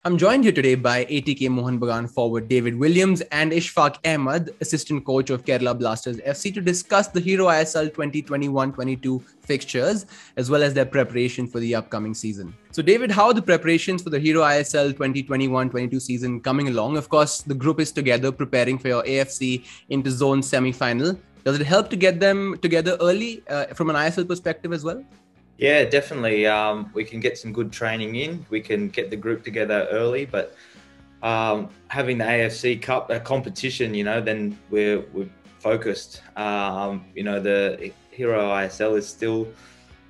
I'm joined here today by ATK Mohun Bagan forward David Williams and Ishfaq Ahmed, assistant coach of Kerala Blasters FC, to discuss the Hero ISL 2021-22 fixtures as well as their preparation for the upcoming season. So David, how are the preparations for the Hero ISL 2021-22 season coming along? Of course, the group is together preparing for your AFC Interzone semi-final. Does it help to get them together early from an ISL perspective as well? Yeah, definitely. We can get some good training in. We can get the group together early, but having the AFC Cup, a competition, then we're focused. The Hero ISL is still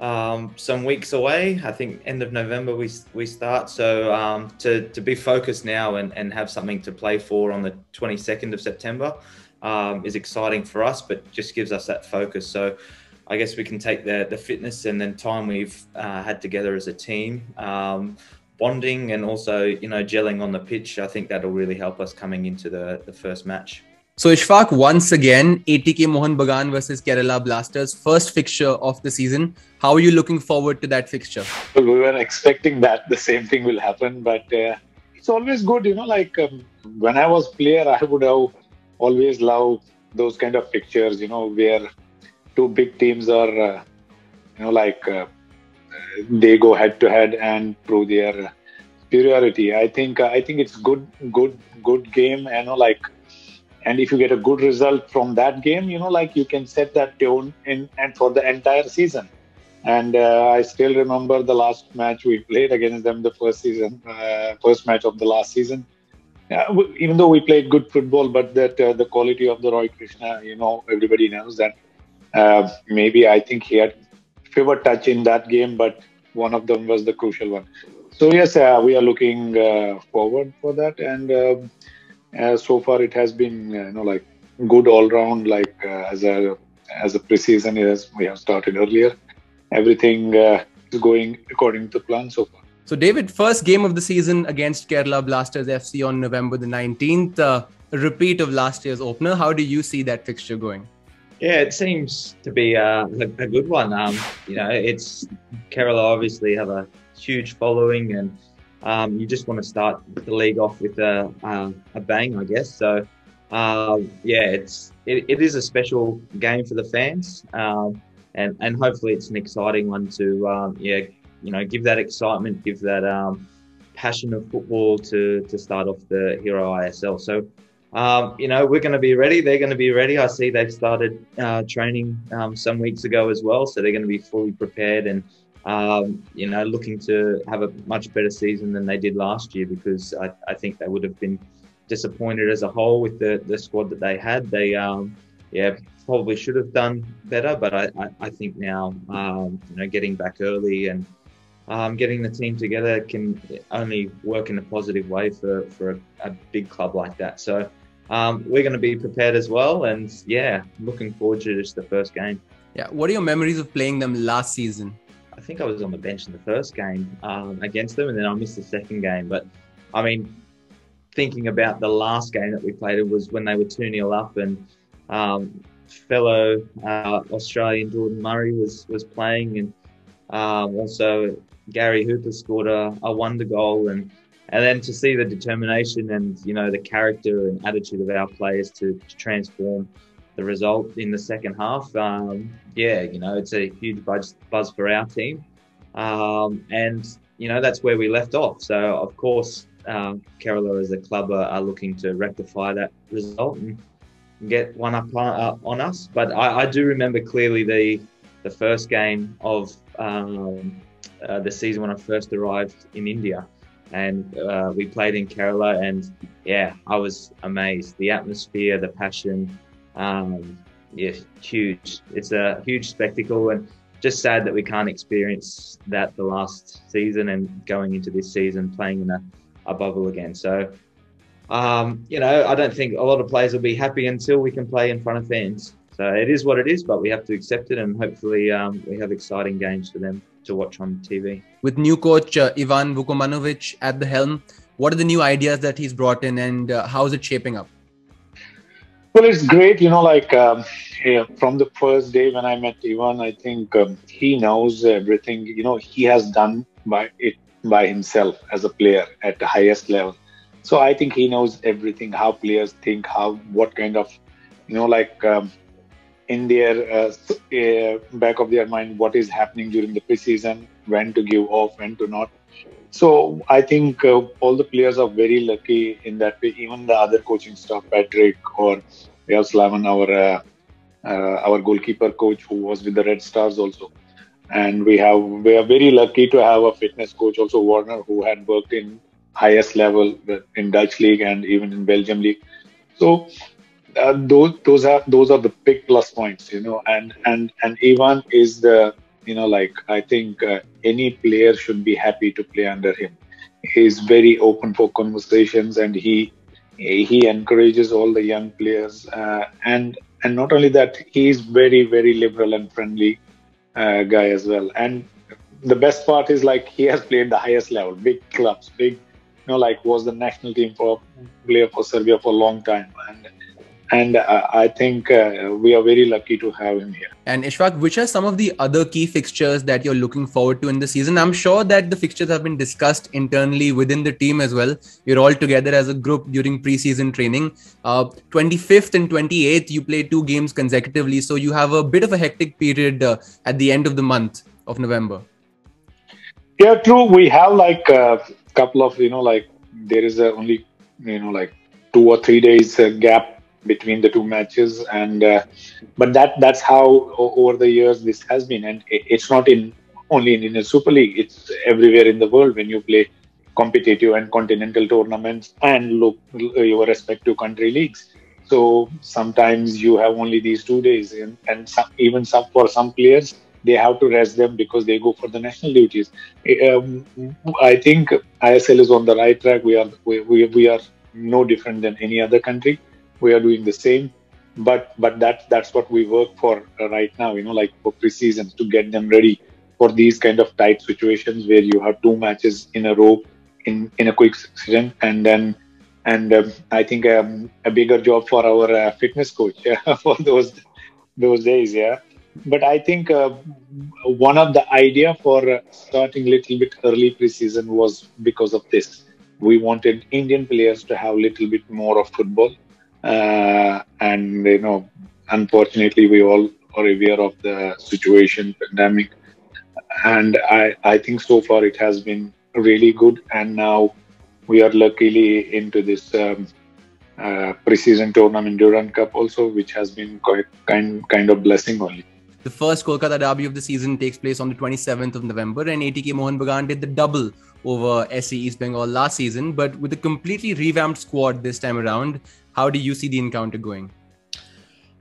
some weeks away. I think end of November we start. So to be focused now and have something to play for on the 22nd of September is exciting for us, but just gives us that focus. So I guess we can take the fitness and then time we've had together as a team, bonding and also, gelling on the pitch. I think that'll really help us coming into the first match. So Ishfaq, once again, ATK Mohun Bagan versus Kerala Blasters, first fixture of the season. How are you looking forward to that fixture? Well, we were expecting that the same thing will happen, but it's always good, when I was player, I would have always loved those kind of fixtures, where two big teams are, they go head to head and prove their superiority. I think it's good game, and if you get a good result from that game, you can set that tone and for the entire season. And I still remember the last match we played against them, the first match of the last season. Even though we played good football, but that the quality of the Roy Krishna, everybody knows that. Maybe I think he had fewer touch in that game, but one of them was the crucial one. So yes, we are looking forward for that, and so far it has been good all round. As a preseason, as we have started earlier, everything is going according to plan so far. So David, first game of the season against Kerala Blasters FC on November the 19th, a repeat of last year's opener. How do you see that fixture going? Yeah, it seems to be a good one. It's Kerala obviously have a huge following, and you just want to start the league off with a bang, I guess. So it is a special game for the fans, and hopefully it's an exciting one to give that excitement, give that passion of football to start off the Hero ISL. So. We're going to be ready. They're going to be ready. I see they've started training some weeks ago as well. So they're going to be fully prepared and, looking to have a much better season than they did last year, because I think they would have been disappointed as a whole with the squad that they had. They, probably should have done better. But I think now, getting back early and getting the team together can only work in a positive way for a big club like that. So we're going to be prepared as well, and looking forward to just the first game. Yeah, what are your memories of playing them last season? I think I was on the bench in the first game against them, and then I missed the second game. But I mean, thinking about the last game that we played, it was when they were 2-0 up, and fellow Australian Jordan Murray was playing, and also Gary Hooper scored a wonder goal, and then to see the determination and the character and attitude of our players to transform the result in the second half, it's a huge buzz for our team, and that's where we left off. So of course Kerala as a club are looking to rectify that result and get one up on us. But I do remember clearly the first game of the season when I first arrived in India, and we played in Kerala, and I was amazed. The atmosphere, the passion, huge. It's a huge spectacle, and just sad that we can't experience that the last season and going into this season playing in a bubble again. So I don't think a lot of players will be happy until we can play in front of fans. So it is what it is, but we have to accept it, and hopefully we have exciting games for them to watch on TV. With new coach Ivan Vukomanovic at the helm, what are the new ideas that he's brought in, and how is it shaping up? Well, it's great, from the first day when I met Ivan, I think he knows everything, he has done by it by himself as a player at the highest level. So I think he knows everything, how players think, how what kind of in their back of their mind what is happening during the preseason, when to give off, when to not. So I think all the players are very lucky in that way. Even the other coaching staff, Patrick or we have Slaven, our goalkeeper coach who was with the Red Stars also, and we are very lucky to have a fitness coach also, Warner, who had worked in highest level in Dutch league and even in Belgium league. So those are the big plus points, and Ivan is the I think any player should be happy to play under him. He's very open for conversations, and he encourages all the young players, and not only that, he is very liberal and friendly guy as well. And the best part is like he has played the highest level, big clubs, big was the national team for player for Serbia for a long time, and I think we are very lucky to have him here. And Ishfaq, which are some of the other key fixtures that you're looking forward to in the season? I'm sure that the fixtures have been discussed internally within the team as well. You're all together as a group during preseason training. 25th and 28th, you play 2 games consecutively. So you have a bit of a hectic period at the end of the month of November. Yeah, true. We have like a couple of, there is only, 2 or 3 days gap between the 2 matches, and but that's how over the years this has been, and it's not in only in the Super League, it's everywhere in the world when you play competitive and continental tournaments and look your respective country leagues. So sometimes you have only these 2 days, and even for some players they have to rest them because they go for the national duties. um, I think ISL is on the right track. We are no different than any other country. We are doing the same, but that's what we work for right now. Like for pre-seasons, to get them ready for these kind of tight situations where you have 2 matches in a row in a quick succession, and I think a bigger job for our fitness coach for those days. Yeah, but I think one of the idea for starting little bit early preseason was because of this. We wanted Indian players to have little bit more of football, and unfortunately, we all are aware of the situation, pandemic, and I think so far it has been really good, and now we are luckily into this preseason tournament, Durand Cup also, which has been quite kind of blessing only. The first Kolkata derby of the season takes place on the 27th of November, and ATK Mohun Bagan did the double over SE East Bengal last season, but with a completely revamped squad this time around. How do you see the encounter going?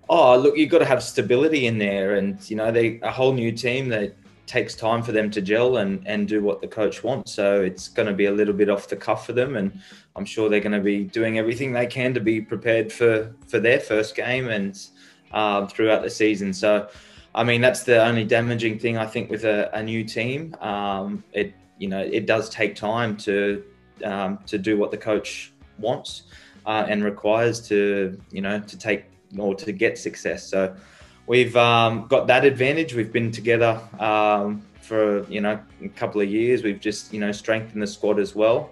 Oh, look, you've got to have stability in there, and they a whole new team that takes time for them to gel and do what the coach wants. So it's going to be a little bit off the cuff for them, and I'm sure they're going to be doing everything they can to be prepared for their first game and throughout the season. So, I mean, that's the only damaging thing I think with a new team. It does take time to do what the coach wants and requires to take or to get success. So we've got that advantage. We've been together for a couple of years. We've just strengthened the squad as well.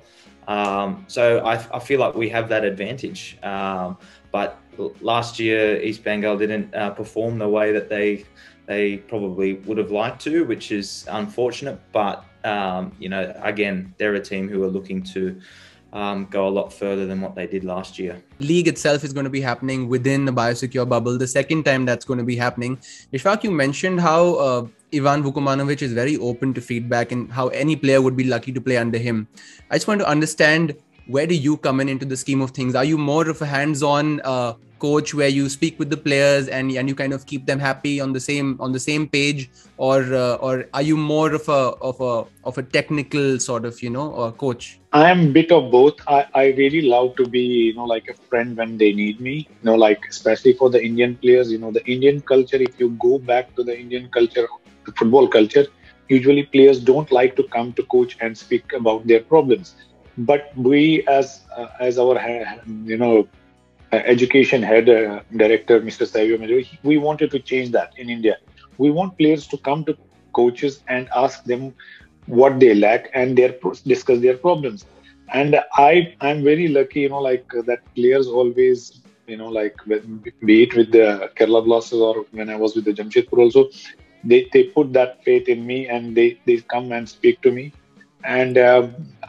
So I feel like we have that advantage. But last year East Bengal didn't perform the way that they probably would have liked to, which is unfortunate. But again, they're a team who are looking to go a lot further than what they did last year. League itself is going to be happening within the biosecure bubble, the second time that's going to be happening. Ishfaq, you mentioned how Ivan Vukomanovic is very open to feedback and how any player would be lucky to play under him. I just want to understand, where do you come into the scheme of things? Are you more of a hands-on coach where you speak with the players and you kind of keep them happy on the same page, or are you more of a technical sort of coach? I am a bit of both. I really love to be like a friend when they need me. Like especially for the Indian players. The Indian culture. If you go back to the Indian culture, the football culture, usually players don't like to come to coach and speak about their problems. But we, as our education head director, Mr. Savio Meduri, we wanted to change that in India. We want players to come to coaches and ask them what they lack and discuss their problems. And I'm very lucky, that players always, be it with the Kerala Blasters or when I was with the Jamshedpur also, they put that faith in me and they come and speak to me. And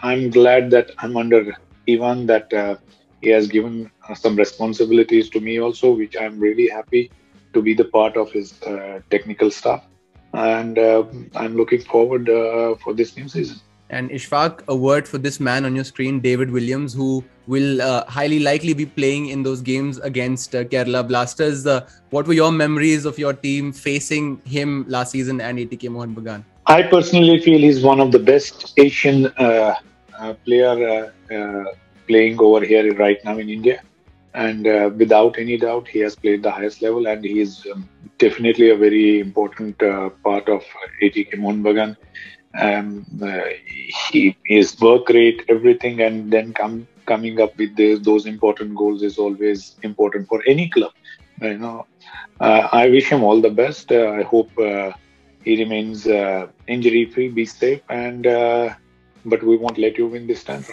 I'm glad that I'm under Ivan, that he has given some responsibilities to me also, which I'm really happy to be the part of his technical staff. And I'm looking forward for this new season. And Ishfaq, a word for this man on your screen, David Williams, who will highly likely be playing in those games against Kerala Blasters. What were your memories of your team facing him last season and ATK Mohun Bagan? I personally feel he's one of the best Asian player playing over here right now in India. And without any doubt, he has played the highest level, and he is definitely a very important part of ATK Mohun Bagan. His work rate, everything, and then coming up with those important goals is always important for any club. I wish him all the best. I hope he remains injury free, be safe, and but we won't let you win this time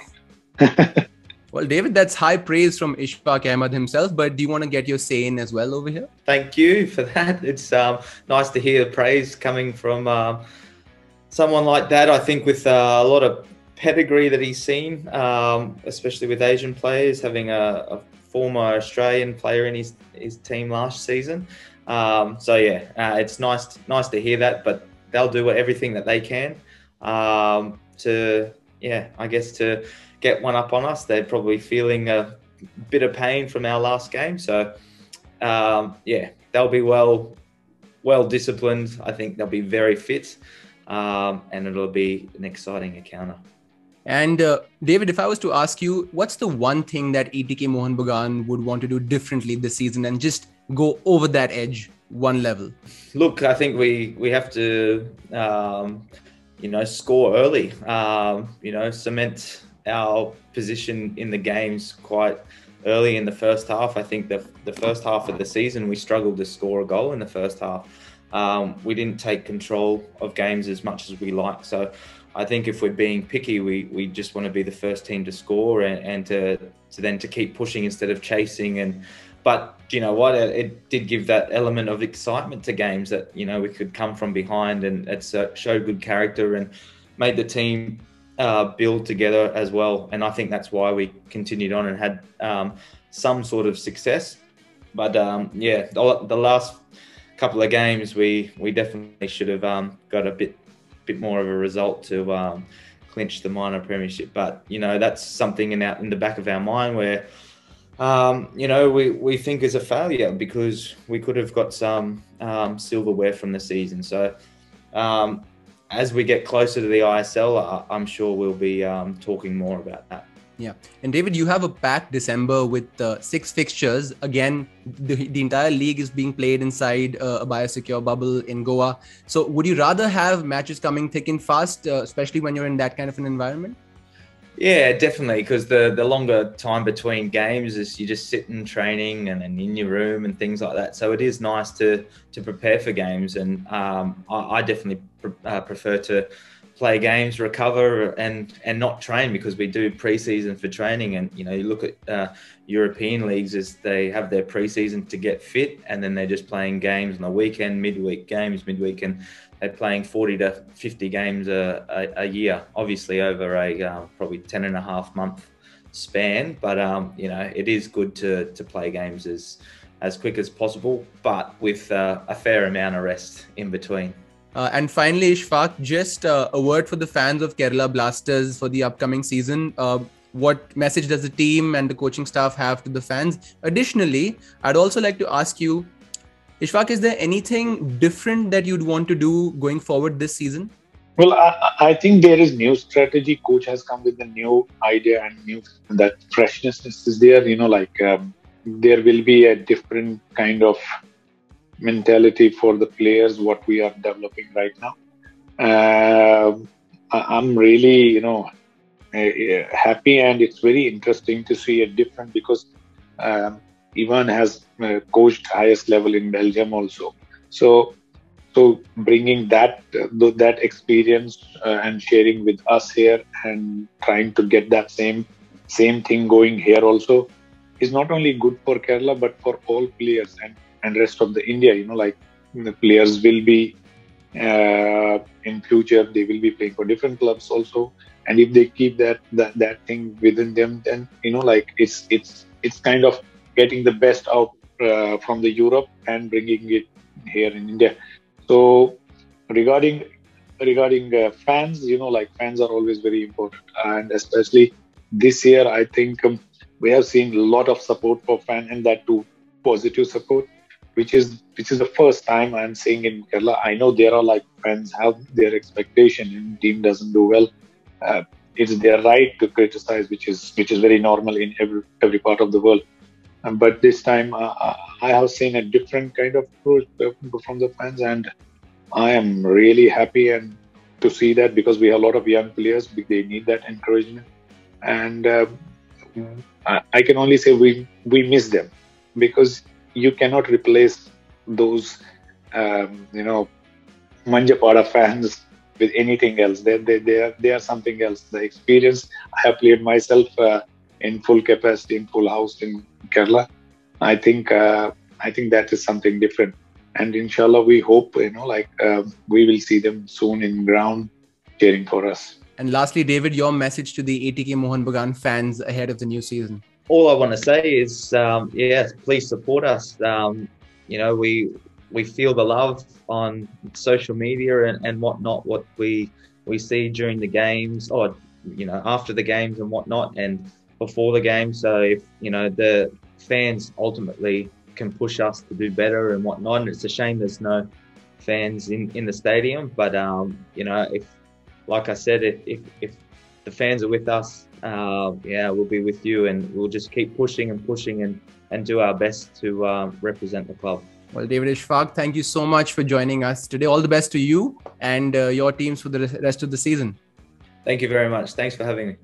round. Well, David, that's high praise from Ishfaq Ahmed himself, but do you want to get your say in as well over here? Thank you for that. It's nice to hear praise coming from someone like that. I think with a lot of pedigree that he's seen, especially with Asian players, having a former Australian player in his team last season. It's nice to hear that, but they'll do everything that they can to get one up on us. They're probably feeling a bit of pain from our last game. So, they'll be well disciplined. I think they'll be very fit, and it'll be an exciting encounter. And David, if I was to ask you, what's the one thing that ATK Mohun Bagan would want to do differently this season and just go over that edge one level? Look, I think we have to, score early, cement our position in the games quite early in the first half. I think the first half of the season, we struggled to score a goal in the first half. We didn't take control of games as much as we like. So I think if we're being picky, we just want to be the first team to score and to keep pushing instead of chasing. But you know what? It did give that element of excitement to games that, we could come from behind, and it showed good character and made the team build together as well. And I think that's why we continued on and had some sort of success. But the last couple of games, we definitely should have got a bit more of a result to clinch the minor premiership. But that's something in the back of our mind where we think is a failure, because we could have got some silverware from the season. So as we get closer to the ISL, I'm sure we'll be talking more about that. Yeah. And David, you have a packed December with 6 fixtures. Again, the entire league is being played inside a biosecure bubble in Goa. So would you rather have matches coming thick and fast, especially when you're in that kind of an environment? Yeah, definitely, because the longer time between games is you just sit in training and in your room and things like that. So it is nice to prepare for games, and I definitely prefer to play games, recover, and not train, because we do pre-season for training. And you look at European leagues, as they have their pre-season to get fit, and then they're just playing games on the weekend, midweek, and they're playing 40 to 50 games a year, obviously over a probably 10 and a half month span. But it is good to play games as quick as possible, but with a fair amount of rest in between. And finally, Ishfaq, just a word for the fans of Kerala Blasters for the upcoming season. What message does the team and the coaching staff have to the fans? Additionally, I'd also like to ask you, Ishfaq, is there anything different that you'd want to do going forward this season? Well, I think there is new strategy. Coach has come with a new idea and that freshness is there. There will be a different kind of mentality for the players, what we are developing right now. I'm really, happy, and it's very interesting to see a different, because Ivan has coached highest level in Belgium also. So So bringing that experience and sharing with us here, and trying to get that same thing going here also, is not only good for Kerala but for all players and rest of the India. Like the players will be in future, they will be playing for different clubs also, and if they keep that thing within them, then like it's kind of getting the best out from the Europe and bringing it here in India. So regarding fans, like fans are always very important, and especially this year, I think we have seen a lot of support for fan, and that too positive support, which is the first time I'm seeing in Kerala. I know there are like fans have their expectation and team doesn't do well. Uh, it's their right to criticize, which is very normal in every part of the world. But this time, I have seen a different kind of approach from the fans, and I am really happy and to see that, because we have a lot of young players. They need that encouragement, and I can only say we miss them, because you cannot replace those Manjapada fans with anything else. They are something else. The experience I have played myself in full capacity, in full house in Kerala. I think that is something different. And inshallah, we hope we will see them soon in ground cheering for us. And lastly, David, your message to the ATK Mohun Bagan fans ahead of the new season. All I want to say is, please support us. We feel the love on social media and whatnot, what we see during the games, or after the games and whatnot, and before the game. So if the fans ultimately can push us to do better and whatnot, and it's a shame there's no fans in the stadium. But if, like I said, if the fans are with us, we'll be with you, and we'll just keep pushing and do our best to represent the club. Well, David, Ishfaq, thank you so much for joining us today. All the best to you and your teams for the rest of the season. Thank you very much. Thanks for having me.